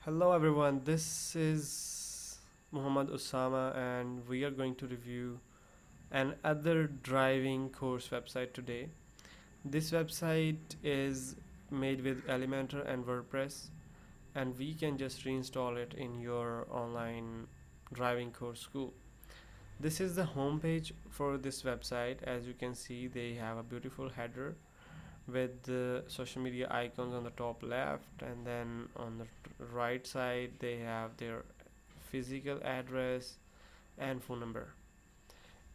Hello everyone, this is Muhammad Usama and we are going to review another driving course website today. This website is made with Elementor and WordPress and we can just reinstall it in your online driving course school. This is the homepage for this website. As you can see, they have a beautiful header with the social media icons on the top left, and then on the right side they have their physical address and phone number,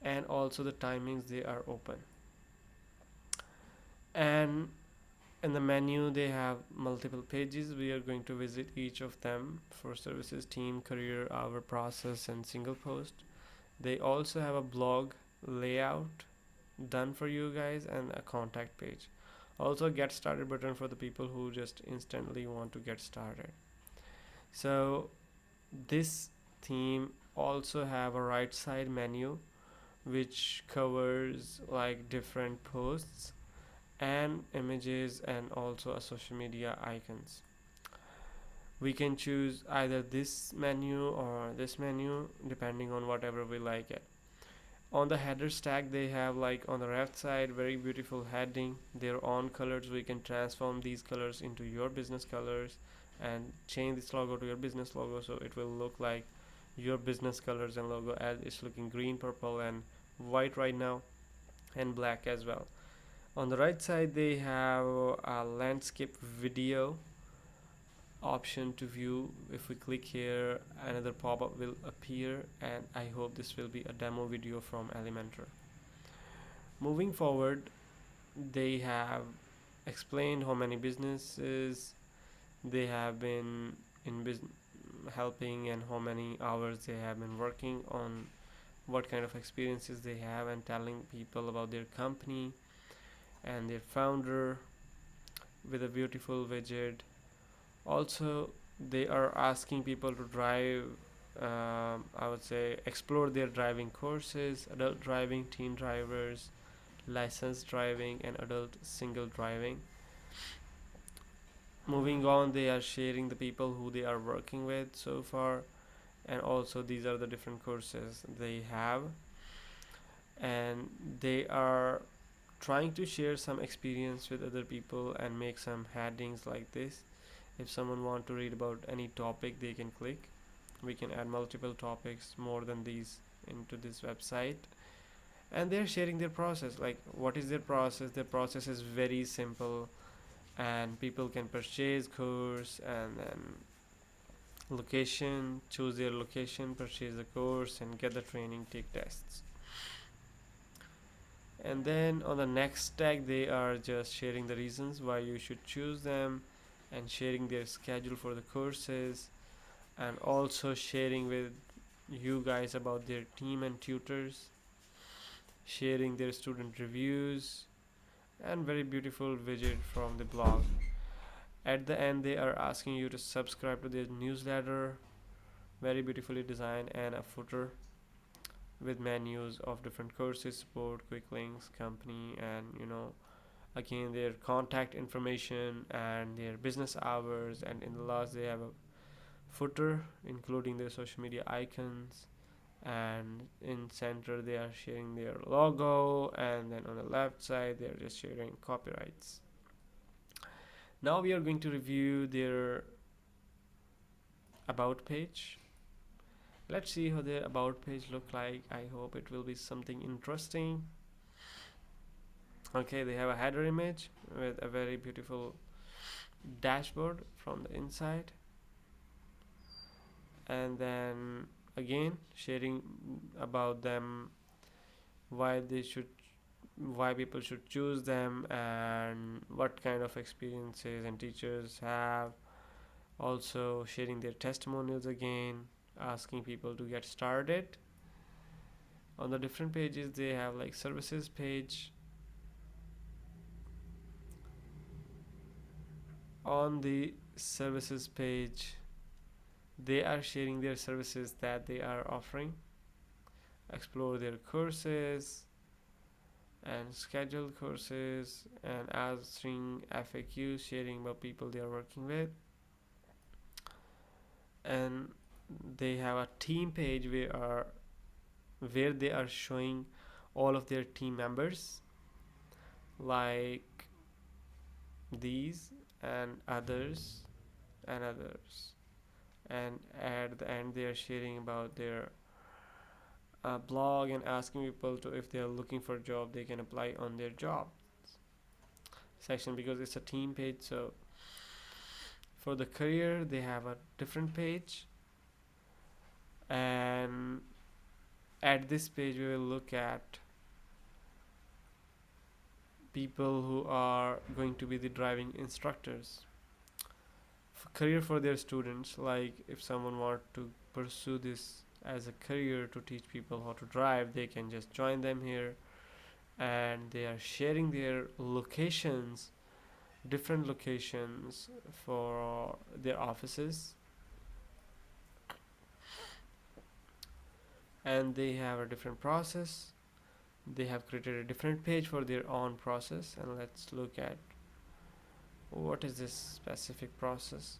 and also the timings they are open. And in the menu they have multiple pages. We are going to visit each of them: for services, team, career, hour, process, and single post. They also have a blog layout done for you guys and a contact page. Also a get started button for the people who just instantly want to get started. So this theme also have a right side menu which covers like different posts and images and also a social media icons. We can choose either this menu or this menu depending on whatever we like it. On the header stack they have, like on the left side, very beautiful heading, their own colors. We can transform these colors into your business colors and change this logo to your business logo, so it will look like your business colors and logo, as it's looking green, purple and white right now, and black as well. On the right side they have a landscape video option to view. If we click here, another pop-up will appear, and I hope this will be a demo video from Elementor. Moving forward, they have explained how many businesses they have been in helping, and how many hours they have been working on, what kind of experiences they have, and telling people about their company and their founder with a beautiful widget. Also, they are asking people to drive, I would say, explore their driving courses: adult driving, teen drivers, licensed driving, and adult single driving. Moving on, they are sharing the people who they are working with so far, and also these are the different courses they have, and they are trying to share some experience with other people and make some headings like this. If someone want to read about any topic, they can click. We can add multiple topics more than these into this website. And they're sharing their process. Like, what is their process? Their process is very simple, and people can purchase course, and then location, choose their location, purchase the course, and get the training, take tests. And then on the next tag they are just sharing the reasons why you should choose them, and sharing their schedule for the courses, and also sharing with you guys about their team and tutors, sharing their student reviews, and very beautiful widget from the blog. At the end they are asking you to subscribe to their newsletter, very beautifully designed, and a footer with menus of different courses, support, quick links, company, and again their contact information and their business hours. And in the last they have a footer including their social media icons, and in center they are sharing their logo, and then on the left side they are just sharing copyrights. Now we are going to review their about page. Let's see how the about page look like. I hope it will be something interesting. Okay, they have a header image with a very beautiful dashboard from the inside, and then again sharing about them, why they should why people should choose them, and what kind of experiences and teachers have. Also sharing their testimonials, again asking people to get started. On the different pages they have like services page. On the services page they are sharing their services that they are offering, explore their courses and schedule courses, and answering FAQs, sharing about people they are working with. and they have a team page where they are showing all of their team members, like these and others and others. And at the end, they are sharing about their blog and asking people to, if they are looking for a job, they can apply on their job section, because it's a team page. So for the career, they have a different page, and at this page we will look at people who are going to be the driving instructors. Career for their students, like if someone want to pursue this as a career to teach people how to drive, they can just join them here. And they are sharing their locations, different locations for their offices, and they have a different process. They have created a different page for their own process, and let's look at what is this specific process.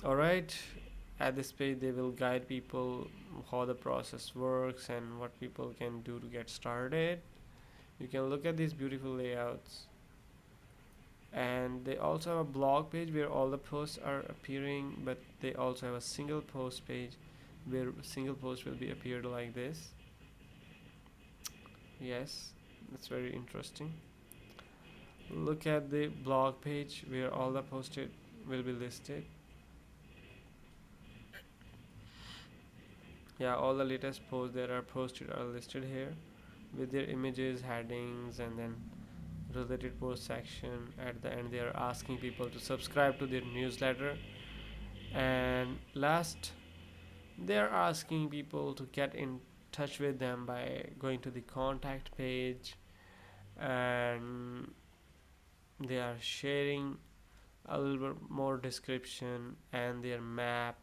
All right, at this page they will guide people how the process works and what people can do to get started. You can look at these beautiful layouts, and they also have a blog page where all the posts are appearing, but they also have a single post page where single post will be appeared like this. Yes, that's very interesting. Look at the blog page where all the posted will be listed. Yeah, all the latest posts that are posted are listed here with their images, headings, and then related post section. At the end, they are asking people to subscribe to their newsletter, and last, they are asking people to get in touch with them by going to the contact page, and they are sharing a little bit more description and their map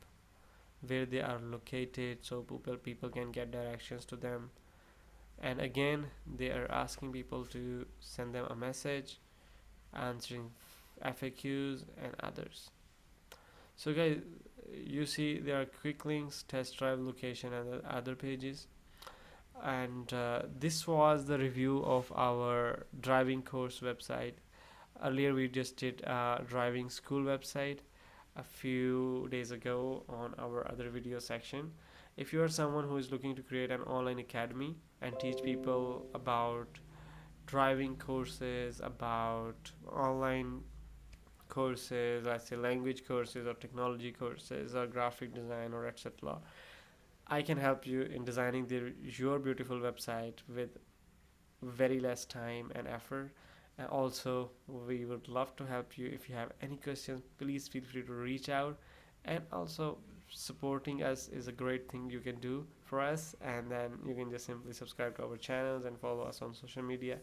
where they are located, so people can get directions to them. And again, they are asking people to send them a message, answering FAQs and others. So guys, you see there are quick links, test drive location, and other pages. And this was the review of our driving course website. Earlier we just did a driving school website a few days ago on our other video section. If you are someone who is looking to create an online academy and teach people about driving courses, about online courses, let's say language courses or technology courses or graphic design or etc., I can help you in designing your beautiful website with very less time and effort. And also, we would love to help you. If you have any questions, please feel free to reach out. And also, supporting us is a great thing you can do for us. And then you can just simply subscribe to our channels and follow us on social media.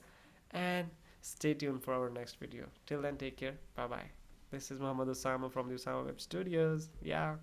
And stay tuned for our next video. Till then, take care. Bye bye. This is Muhammad Usama from the Usama Web Studios. Yeah.